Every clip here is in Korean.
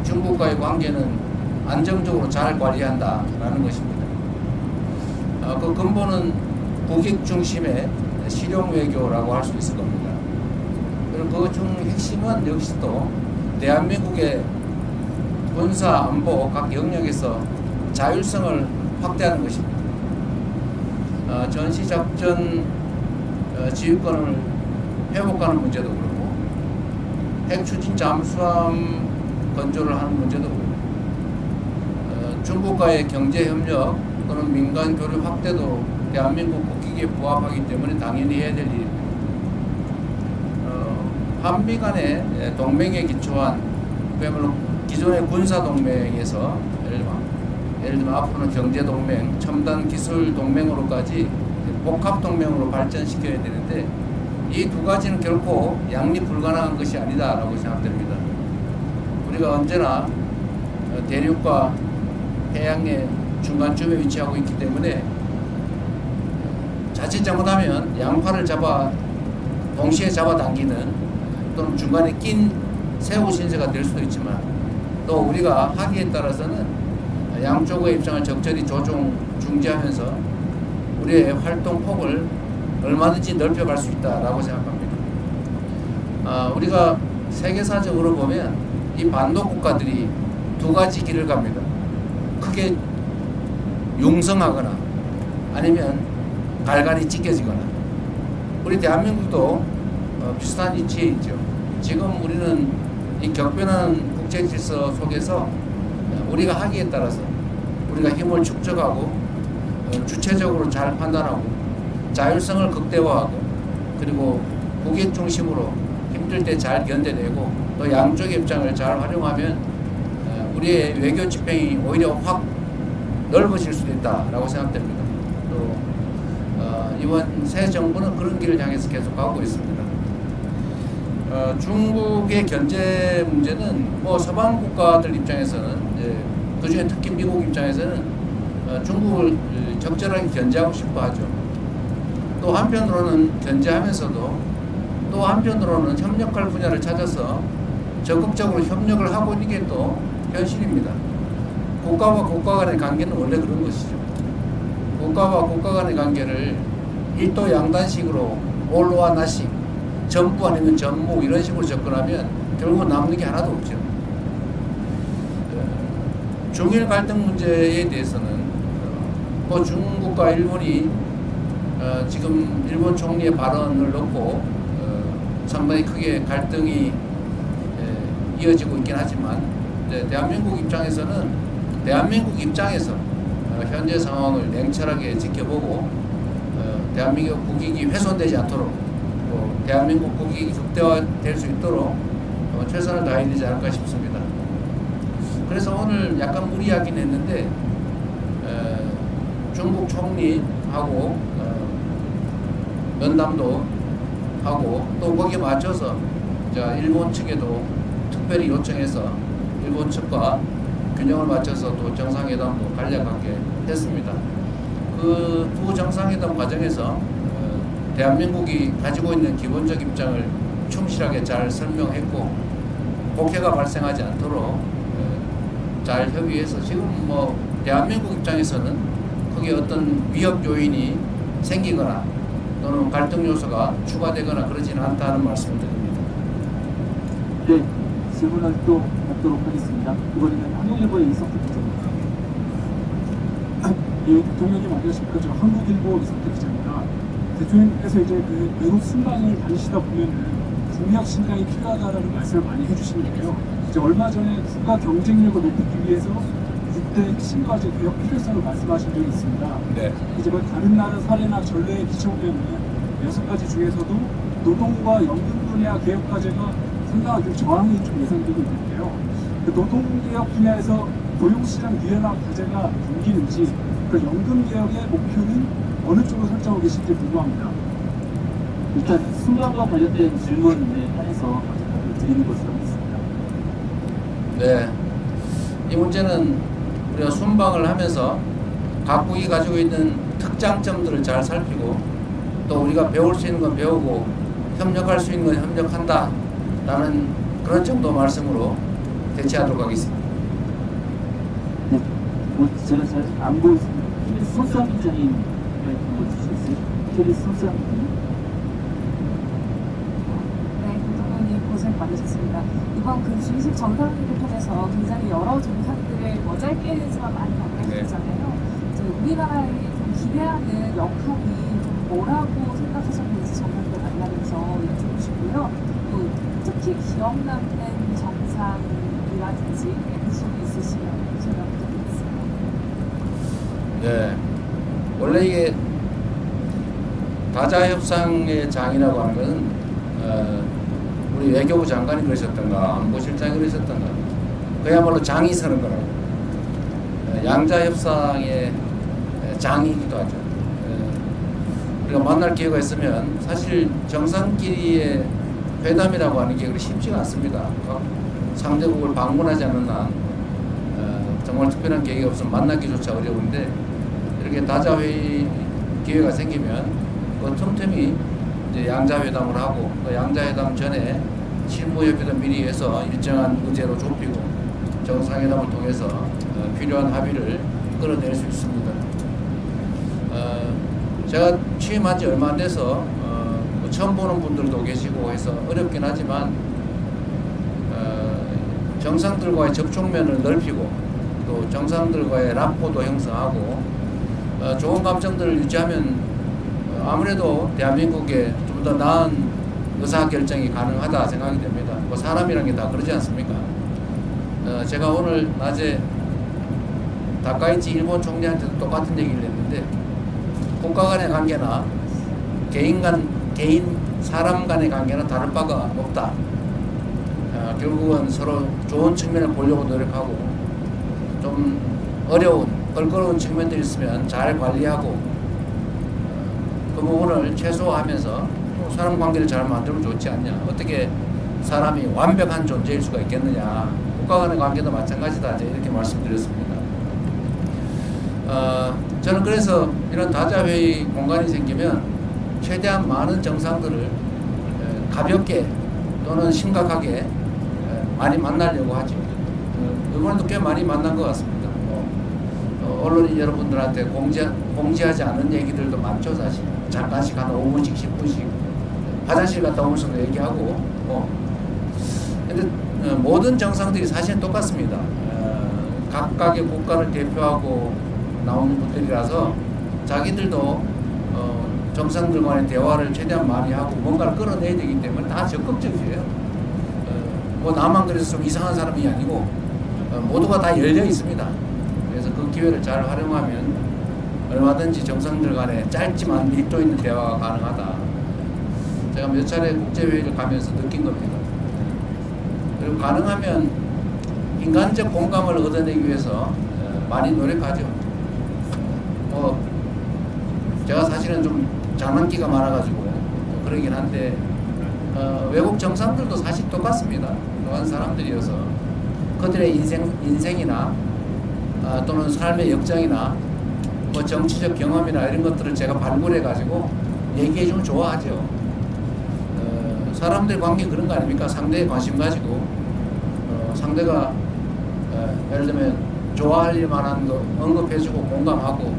중국과의 관계는 안정적으로 잘 관리한다라는 것입니다. 그 근본은 국익 중심의 실용 외교라고 할 수 있을 겁니다. 그리고 그 중 핵심은 역시 또 대한민국의 군사, 안보 각 영역에서 자율성을 확대하는 것입니다. 전시작전 지휘권을 회복하는 문제도 그렇고 핵추진 잠수함 건조를 하는 문제도 그렇고 중국과의 경제협력 또는 민간 교류 확대도 대한민국 국익에 부합하기 때문에 당연히 해야 될 일입니다. 한미 간의 동맹에 기초한 그야말로 기존의 군사동맹에서 예를 들면 앞으로는 경제동맹, 첨단기술동맹으로까지 복합동맹으로 발전시켜야 되는데 이 두 가지는 결코 양립 불가능한 것이 아니다라고 생각됩니다. 우리가 언제나 대륙과 해양의 중간쯤에 위치하고 있기 때문에 자칫 잘못하면 양팔을 동시에 잡아당기는 또는 중간에 낀 새우 신세가 될 수도 있지만 또 우리가 하기에 따라서는 양쪽의 입장을 적절히 중지하면서 우리의 활동 폭을 얼마든지 넓혀갈 수 있다라고 생각합니다. 우리가 세계사적으로 보면 이 반도 국가들이 두 가지 길을 갑니다. 크게 융성하거나 아니면 갈갈이 찢겨지거나. 우리 대한민국도 비슷한 위치에 있죠. 지금 우리는 이 격변한 국제 질서 속에서 우리가 하기에 따라서 우리가 힘을 축적하고 주체적으로 잘 판단하고 자율성을 극대화하고 그리고 국익 중심으로 힘들 때 잘 견뎌내고 또 양쪽의 입장을 잘 활용하면 우리의 외교 지평이 오히려 확 넓어질 수도 있다라고 생각됩니다. 또 이번 새 정부는 그런 길을 향해서 계속 가고 있습니다. 중국의 견제 문제는 뭐 서방 국가들 입장에서는 그 중에 특히 미국 입장에서는 중국을 적절하게 견제하고 싶어 하죠. 또 한편으로는 견제하면서도 또 한편으로는 협력할 분야를 찾아서 적극적으로 협력을 하고 있는 게 또 현실입니다. 국가와 국가 간의 관계는 원래 그런 것이죠. 국가와 국가 간의 관계를 일도 양단식으로 올로와 나식, 전부 아니면 전무 이런 식으로 접근하면 결국은 남는 게 하나도 없죠. 중일 갈등 문제에 대해서는 뭐 중국과 일본이 지금 일본 총리의 발언을 놓고 상당히 크게 갈등이 이어지고 있긴 하지만 대한민국 입장에서 현재 상황을 냉철하게 지켜보고 대한민국 국익이 훼손되지 않도록 대한민국 국익이 극대화될 수 있도록 최선을 다해야 되지 않을까 싶습니다. 그래서 오늘 약간 무리하긴 했는데 중국 총리하고 면담도 하고 또 거기에 맞춰서 일본 측에도 특별히 요청해서 일본 측과 균형을 맞춰서 또 정상회담도 간략하게 했습니다. 그 두 정상회담 과정에서 대한민국이 가지고 있는 기본적 입장을 충실하게 잘 설명했고 곡해가 발생하지 않도록 잘 협의해서 지금 뭐 대한민국 입장에서는 거기에 어떤 위협 요인이 생기거나 또는 갈등 요소가 추가되거나 그러지는 않다는 말씀을 드립니다. 네, 질문을 또 받도록 하겠습니다. 이번에는 한국일보의 이성택 기자입니다. 예, 대통령님 안녕하십니까? 저 한국일보 이성택 기자입니다. 대통령께서 이제 그 외국 순방을 다니시다 보면은 국력 신장이 필요하다라는 말씀을 많이 해주시는데요. 이제 얼마 전에 국가 경쟁력을 높이기 위해서 6대 핵심 과제 개혁 필요성을 말씀하신 적이 있습니다. 네. 이제 뭐 다른 나라 사례나 전례에 비춰보면 6가지 중에서도 노동과 연금 분야 개혁 과제가 상당하게 저항이 좀 예상되고 있는데요. 그 노동개혁 분야에서 고용시장 유연화 과제가 담기는지 그 연금 개혁의 목표는 어느 쪽으로 설정하고 계신지 궁금합니다. 일단 순방과 관련된 질문에 한해서 답을 드리는 것으로 하겠습니다. 네. 이 문제는 우리가 순방을 하면서 각국이 가지고 있는 특장점들을 잘 살피고 또 우리가 배울 수 있는 건 배우고 협력할 수 있는 건 협력한다 라는 그런 정도 말씀으로 대체하도록 하겠습니다. 네. 뭐 제가 잘 안 보였습니다. KBS 손수환 기자님 한번 주시겠어요? KBS 손수환 기자님. 네, 교통원님 고생 많으셨습니다. 이번 그 G20 정상회의를 통해서 굉장히 여러 정상들을 짧게지만 많이 만나셨잖아요. 이제 우리나라에 좀 기대하는 역할이 좀 뭐라고 생각하셨는지 정상들 만나면서 여쭤보고 싶고요. 또 특히 기억 남는 정상이라든지 에피소드 있으시면 제가 부탁드리겠습니다. 네, 원래 이게 다자 협상의 장이라고 하는 것은 우리 외교부 장관이 그러셨던가 안보실장이 그러셨던가 그야말로 장이 서는 거라고. 양자 협상의 장이기도 하죠. 우리가 만날 기회가 있으면 사실 정상끼리의 회담이라고 하는 게 그렇게 쉽지가 않습니다. 상대국을 방문하지 않는 한 정말 특별한 계기가 없으면 만나기조차 어려운데 이렇게 다자회의 기회가 생기면 그 틈틈이 이제 양자회담을 하고 그 양자회담 전에 실무협의도 미리 해서 일정한 의제로 좁히고 정상회담을 통해서 필요한 합의를 끌어낼 수 있습니다. 제가 취임한 지 얼마 안 돼서 뭐 처음 보는 분들도 계시고 해서 어렵긴 하지만 정상들과의 접촉면을 넓히고 또 정상들과의 라포도 형성하고 좋은 감정들을 유지하면 아무래도 대한민국에 좀 더 나은 의사결정이 가능하다 생각이 됩니다. 뭐 사람이란 게 다 그러지 않습니까? 제가 오늘 낮에 다카이치 일본 총리한테도 똑같은 얘기를 했는데 국가 간의 관계나 개인 사람 간의 관계는 다를 바가 없다. 결국은 서로 좋은 측면을 보려고 노력하고 좀 어려운 껄끄러운 측면들이 있으면 잘 관리하고 그 부분을 최소화하면서 사람 관계를 잘 만들면 좋지 않냐. 어떻게 사람이 완벽한 존재일 수가 있겠느냐. 국가 간의 관계도 마찬가지다. 이렇게 말씀드렸습니다. 저는 그래서 이런 다자회의 공간이 생기면 최대한 많은 정상들을 가볍게 또는 심각하게 많이 만나려고 하죠. 이번에도 꽤 많이 만난 것 같습니다. 언론인 여러분들한테 공지하지 않은 얘기들도 많죠, 사실. 잠깐씩 한 5분씩, 10분씩 화장실 갔다 오면서도 얘기하고. 근데 모든 정상들이 사실은 똑같습니다. 각각의 국가를 대표하고 나오는 분들이라서 자기들도 정상들 간의 대화를 최대한 많이 하고 뭔가를 끌어내야 되기 때문에 다 적극적이에요. 뭐 나만 그래서 좀 이상한 사람이 아니고 모두가 다 열려 있습니다. 그래서 그 기회를 잘 활용하면 얼마든지 정상들 간에 짧지만 밀도 있는 대화가 가능하다. 제가 몇 차례 국제회의를 가면서 느낀 겁니다. 그리고 가능하면 인간적 공감을 얻어내기 위해서 많이 노력하죠. 제가 사실은 좀 장난기가 많아가지고 그러긴 한데 외국 정상들도 사실 똑같습니다. 똑같은 사람들이어서 그들의 인생이나 또는 삶의 역정이나 뭐 정치적 경험이나 이런 것들을 제가 발굴해가지고 얘기해주면 좋아하죠. 사람들 관계 그런 거 아닙니까? 상대에 관심 가지고 상대가 예를 들면 좋아할 만한 거 언급해주고 공감하고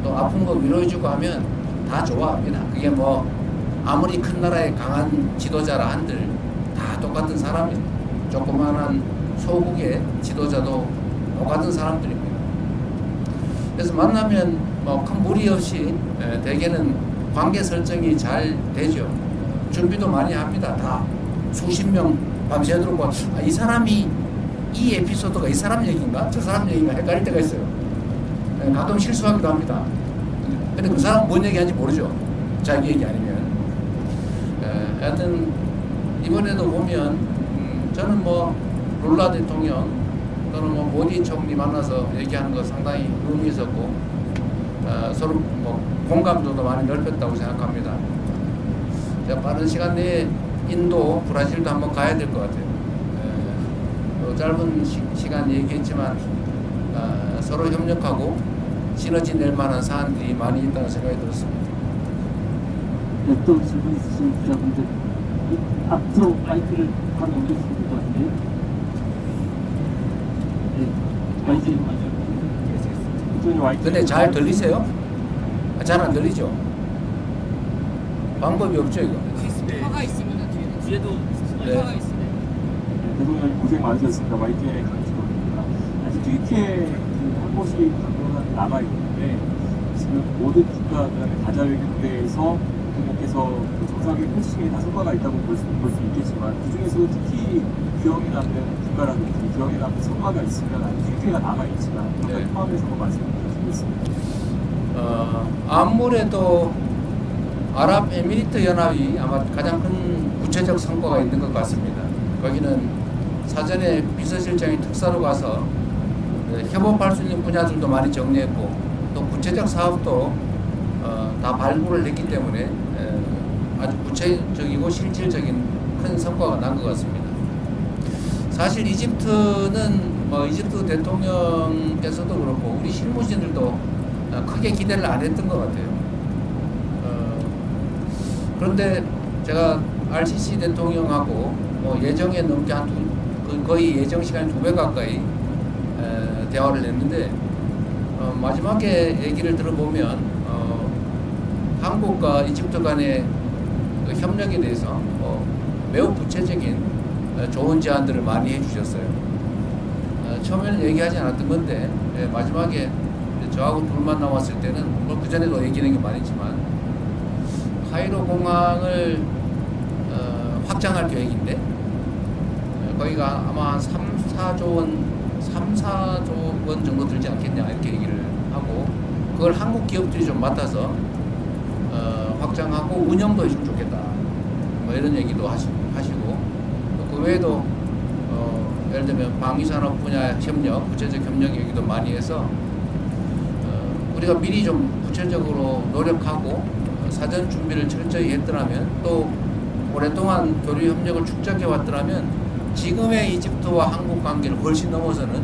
또 아픈 거 위로해주고 하면 다 좋아합니다. 그게 뭐 아무리 큰 나라의 강한 지도자라 한들 다 똑같은 사람이에요. 조그만한 소국의 지도자도 똑같은 사람들입니다. 그래서 만나면 뭐 큰 무리 없이 대개는 관계 설정이 잘 되죠. 준비도 많이 합니다. 다 수십 명 밤새도록 이 사람이 이 에피소드가 이 사람 얘기인가 저 사람 얘기인가 헷갈릴 때가 있어요. 가끔 실수하기도 합니다. 근데 그 사람은 뭔 얘기하는지 모르죠. 자기 얘기 아니면. 하여튼 이번에도 보면 저는 뭐 룰라 대통령 또는 뭐 모디 총리 만나서 얘기하는 거 상당히 의미 있었고 서로 뭐 공감도도 많이 넓혔다고 생각합니다. 제가 빠른 시간 내에 인도, 브라질도 한번 가야 될 것 같아요. 짧은 시간 얘기했지만 서로 협력하고 시너지 낼 만한 사안들이 많이 있다는 생각이 들었습니다. 네, 또 질문 있으신 기자분들 앞으로 마이크를 한 넘길 수 있을 것 같은데요. YK. 근데 잘 들리세요? 잘 안 들리죠? 방법이 없죠 이거. 스피커가 있으면 뒤에도 네. 스피커가 있으면 대통령님 고생 많으셨습니다. YK 강직원입니다. 아직 뒤에 한 곳이 강력하게 남아있는데 지금 모든 국가들의 다자회견대에서 대통령께서 그 정상회의 표시에 다 성과가 있다고 볼 수 있겠지만 그 중에서도 특히 기억에 남는 국가라든지 기억에 남는 성과가 있으면 아직 뒤에가 남아있지만 그걸 네. 포함해서 말씀을 드리겠습니다. 아무래도 아랍에미리트 연합이 아마 가장 큰 구체적 성과가 있는 것 같습니다. 거기는 사전에 비서실장이 특사로 가서 협업할 수 있는 분야들도 많이 정리했고 또 구체적 사업도 다 발굴을 했기 때문에 아주 구체적이고 실질적인 큰 성과가 난 것 같습니다. 사실 이집트는 이집트 대통령께서도 그렇고 우리 실무진들도 크게 기대를 안 했던 것 같아요. 그런데 제가 RCC 대통령하고 예정에 넘게 거의 예정 시간 2배 가까이 대화를 했는데 마지막에 얘기를 들어보면 한국과 이집트 간의 그 협력에 대해서 매우 구체적인 좋은 제안들을 많이 해주셨어요. 처음에는 얘기하지 않았던 건데 마지막에 저하고 둘만 나왔을 때는 뭐 그전에도 얘기하는 게 많았지만 카이로 공항을 확장할 계획인데 거기가 아마 한 3-4조 원 정도 들지 않겠냐 이렇게 얘기를 하고 그걸 한국 기업들이 좀 맡아서 확장하고 운영도 해주면 좋겠다 뭐 이런 얘기도 하시고 그 외에도 예를 들면 방위산업 분야 협력, 구체적 협력 얘기도 많이 해서 우리가 미리 좀 구체적으로 노력하고 사전 준비를 철저히 했더라면 또 오랫동안 교류 협력을 축적해 왔더라면 지금의 이집트와 한국 관계를 훨씬 넘어서는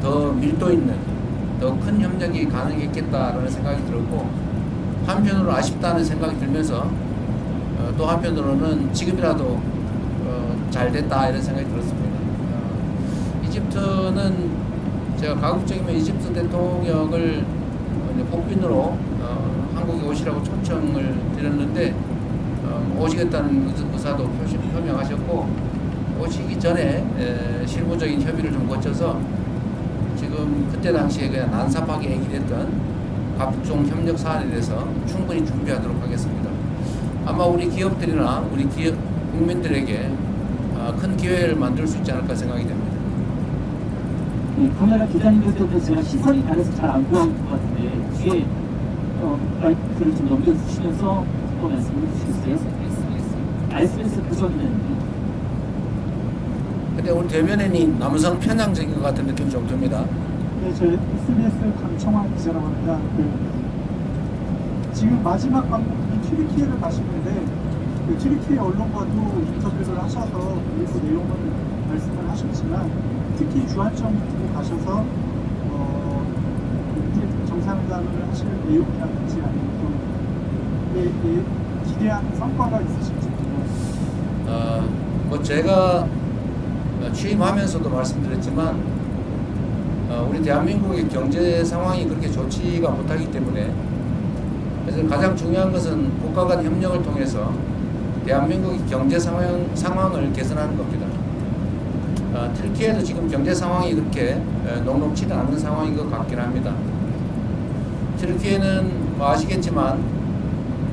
더 밀도 있는 더 큰 협력이 가능했겠다라는 생각이 들었고 한편으로 아쉽다는 생각이 들면서 또 한편으로는 지금이라도 잘 됐다 이런 생각이 들었습니다. 이집트는 제가 가급적이면 이집트 대통령을 복빈으로 한국에 오시라고 초청을 드렸는데 오시겠다는 의사도 표명하셨고 오시기 전에 실무적인 협의를 좀 거쳐서 지금 그때 당시에 그냥 난삽하게 얘기했던 각종 협력 사안에 대해서 충분히 준비하도록 하겠습니다. 아마 우리 기업들이나 우리 국민들에게 큰 기회를 만들 수 있지 않을까 생각이 됩니다. 네, 카메라 기자님들도 제가 시선이 다르서 잘 안 보인 것 같은데 뒤에 마이크를 좀 넘겨주시면서 또 말씀을 해주시겠어요? SBS 부서는 근데 우리 대변인이 남성 편향적인 것 같은 느낌이 좀 듭니다. 네, 저 SBS 강청환 기자라고 합니다. 지금 마지막 방문이 튀르키예를 가시는데 튀르키예 언론과도 인터뷰를 하셔서 일부 내용을 말씀을 하셨지만 특히 주안점 두고 가셔서 정상회담을 하실 내용이라든지 아니면 또 기대하는 성과가 있으실지 뭐 제가 취임하면서도 말씀드렸지만 우리 대한민국의 경제 상황이 그렇게 좋지가 못하기 때문에 그래서 가장 중요한 것은 국가 간 협력을 통해서 대한민국의 경제 상황을 개선하는 겁니다. 튀르키예도 지금 경제 상황이 그렇게 녹록치는 않은 상황인 것 같긴 합니다. 튀르키예는 뭐 아시겠지만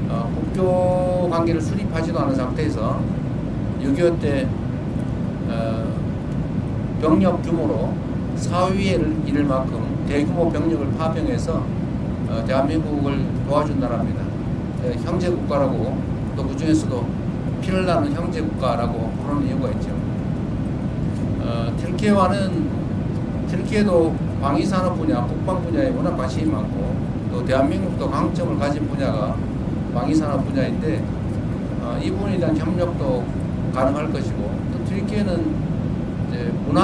국교 관계를 수립하지도 않은 상태에서 6.25 때 병력 규모로 사위에 이를 만큼 대규모 병력을 파병해서 대한민국을 도와준 나라입니다. 형제 국가라고 또 그 중에서도 피를 나는 형제 국가라고 부르는 이유가 있죠. 튀르키예도 방위산업 분야, 국방 분야에 워낙 관심이 많고 또 대한민국도 강점을 가진 분야가 방위산업 분야인데 이 부분에 대한 협력도 가능할 것이고 또 튀르키예는 이제 문화